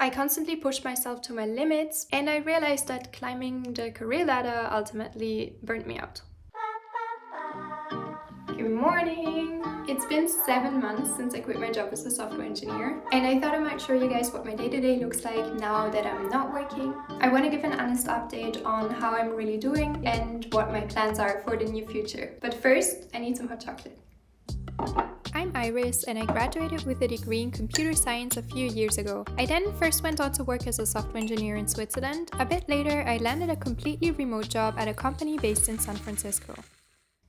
I constantly pushed myself to my limits, and I realized that climbing the career ladder ultimately burnt me out. Good morning! It's been 7 months since I quit my job as a software engineer, and I thought I might show you guys what my day-to-day looks like now that I'm not working. I want to give an honest update on how I'm really doing and what my plans are for the near future. But first, I need some hot chocolate. I'm Iris and I graduated with a degree in computer science a few years ago. I then first went on to work as a software engineer in Switzerland. A bit later, I landed a completely remote job at a company based in San Francisco.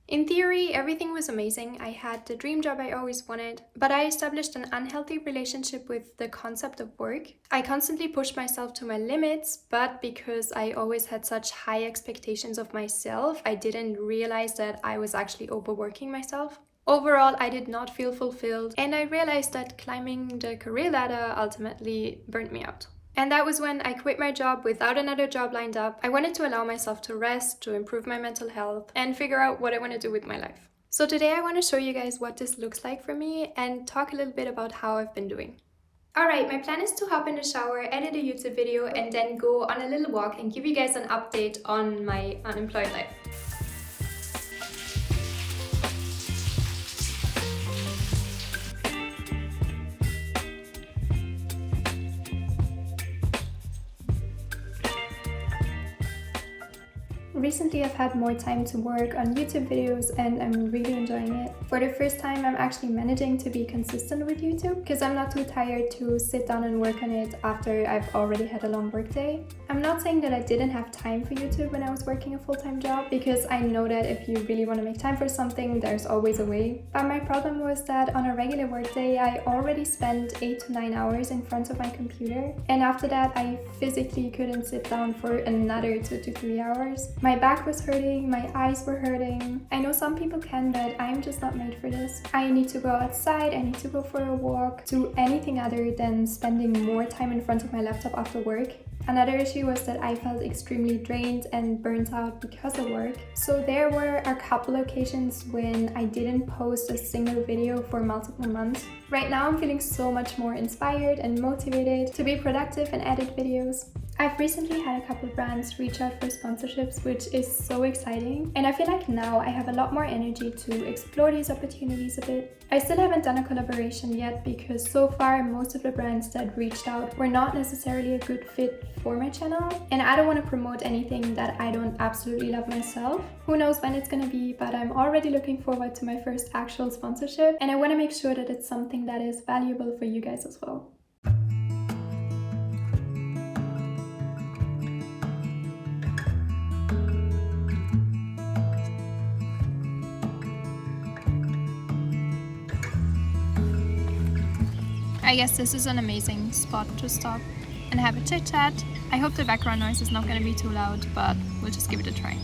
In theory, everything was amazing. I had the dream job I always wanted, but I established an unhealthy relationship with the concept of work. I constantly pushed myself to my limits, but because I always had such high expectations of myself, I didn't realize that I was actually overworking myself. Overall, I did not feel fulfilled, and I realized that climbing the career ladder ultimately burnt me out. And that was when I quit my job without another job lined up. I wanted to allow myself to rest, to improve my mental health, and figure out what I want to do with my life. So today I want to show you guys what this looks like for me and talk a little bit about how I've been doing. Alright, my plan is to hop in the shower, edit a YouTube video, and then go on a little walk and give you guys an update on my unemployed life. Recently, I've had more time to work on YouTube videos and I'm really enjoying it. For the first time, I'm actually managing to be consistent with YouTube because I'm not too tired to sit down and work on it after I've already had a long work day. I'm not saying that I didn't have time for YouTube when I was working a full-time job because I know that if you really want to make time for something, there's always a way. But my problem was that on a regular work day, I already spent 8 to 9 hours in front of my computer. And after that, I physically couldn't sit down for another 2 to 3 hours. My back was hurting, my eyes were hurting. I know some people can, but I'm just not made for this. I need to go outside, I need to go for a walk, do anything other than spending more time in front of my laptop after work. Another issue was that I felt extremely drained and burnt out because of work. So there were a couple occasions when I didn't post a single video for multiple months. Right now I'm feeling so much more inspired and motivated to be productive and edit videos. I've recently had a couple brands reach out for sponsorships, which is so exciting. And I feel like now I have a lot more energy to explore these opportunities a bit. I still haven't done a collaboration yet because so far most of the brands that reached out were not necessarily a good fit for my channel. And I don't want to promote anything that I don't absolutely love myself. Who knows when it's gonna be, but I'm already looking forward to my first actual sponsorship. And I want to make sure that it's something that is valuable for you guys as well. I guess this is an amazing spot to stop and have a chit chat. I hope the background noise is not going to be too loud, but we'll just give it a try.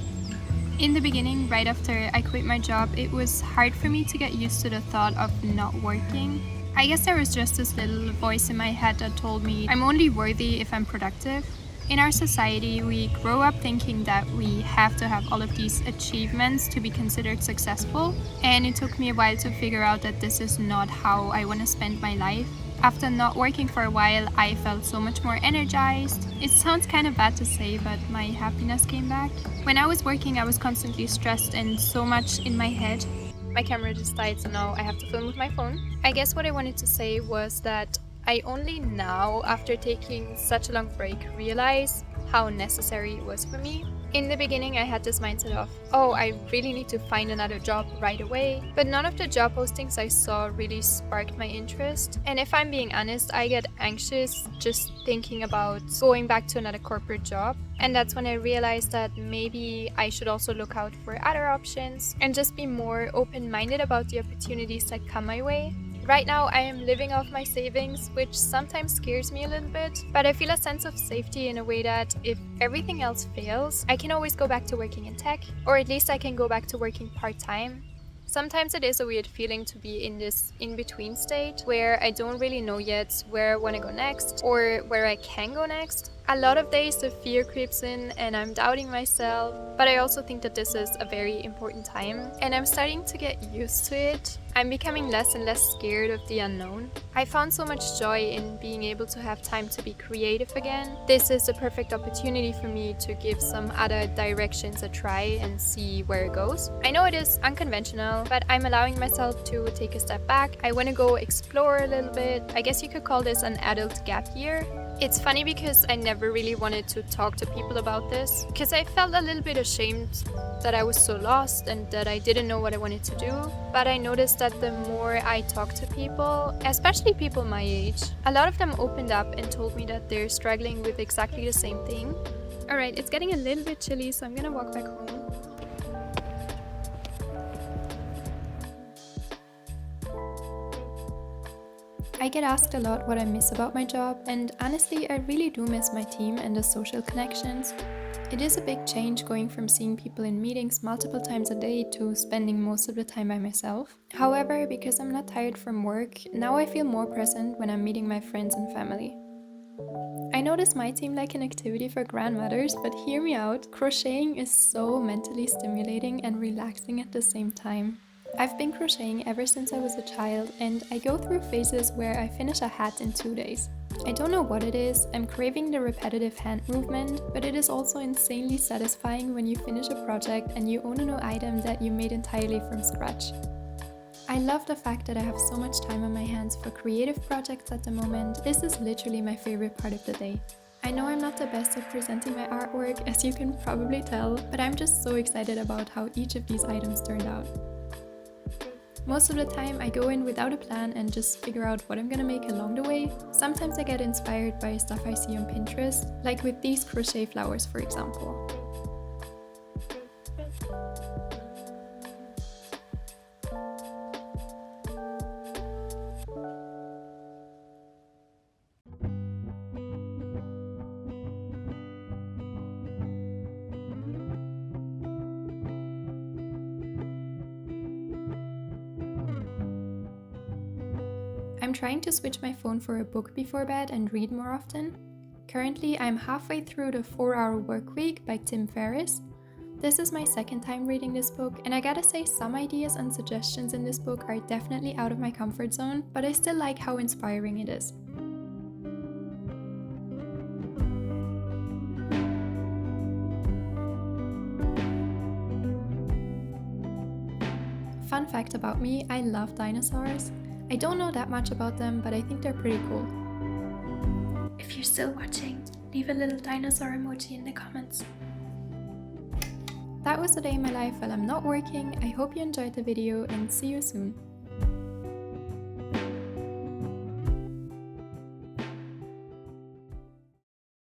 In the beginning, right after I quit my job, it was hard for me to get used to the thought of not working. I guess there was just this little voice in my head that told me I'm only worthy if I'm productive. In our society, we grow up thinking that we have to have all of these achievements to be considered successful, and it took me a while to figure out that this is not how I want to spend my life. After not working for a while, I felt so much more energized. It sounds kind of bad to say, but my happiness came back. When I was working, I was constantly stressed and so much in my head. My camera just died, so now I have to film with my phone. I guess what I wanted to say was that I only now, after taking such a long break, realize how necessary it was for me. In the beginning, I had this mindset of, oh, I really need to find another job right away. But none of the job postings I saw really sparked my interest. And if I'm being honest, I get anxious just thinking about going back to another corporate job. And that's when I realized that maybe I should also look out for other options and just be more open-minded about the opportunities that come my way. Right now, I am living off my savings, which sometimes scares me a little bit, but I feel a sense of safety in a way that if everything else fails, I can always go back to working in tech, or at least I can go back to working part-time. Sometimes it is a weird feeling to be in this in-between state where I don't really know yet where I want to go next or where I can go next. A lot of days the fear creeps in and I'm doubting myself, but I also think that this is a very important time and I'm starting to get used to it. I'm becoming less and less scared of the unknown. I found so much joy in being able to have time to be creative again. This is a perfect opportunity for me to give some other directions a try and see where it goes. I know it is unconventional, but I'm allowing myself to take a step back. I want to go explore a little bit. I guess you could call this an adult gap year. It's funny because I never really wanted to talk to people about this, because I felt a little bit ashamed that I was so lost and that I didn't know what I wanted to do. But I noticed that the more I talk to people, especially people my age, a lot of them opened up and told me that they're struggling with exactly the same thing. Alright, it's getting a little bit chilly, so I'm gonna walk back home. I get asked a lot what I miss about my job, and honestly, I really do miss my team and the social connections. It is a big change going from seeing people in meetings multiple times a day to spending most of the time by myself. However, because I'm not tired from work, now I feel more present when I'm meeting my friends and family. I know this might seem like an activity for grandmothers, but hear me out, crocheting is so mentally stimulating and relaxing at the same time. I've been crocheting ever since I was a child, and I go through phases where I finish a hat in 2 days. I don't know what it is, I'm craving the repetitive hand movement, but it is also insanely satisfying when you finish a project and you own a new item that you made entirely from scratch. I love the fact that I have so much time on my hands for creative projects at the moment. This is literally my favorite part of the day. I know I'm not the best at presenting my artwork, as you can probably tell, but I'm just so excited about how each of these items turned out. Most of the time I go in without a plan and just figure out what I'm gonna make along the way. Sometimes I get inspired by stuff I see on Pinterest, like with these crochet flowers for example. I'm trying to switch my phone for a book before bed and read more often. Currently, I'm halfway through the 4-Hour Workweek by Tim Ferriss. This is my second time reading this book, and I gotta say some ideas and suggestions in this book are definitely out of my comfort zone, but I still like how inspiring it is. Fun fact about me, I love dinosaurs. I don't know that much about them, but I think they're pretty cool. If you're still watching, leave a little dinosaur emoji in the comments. That was a day in my life while I'm not working. I hope you enjoyed the video and see you soon.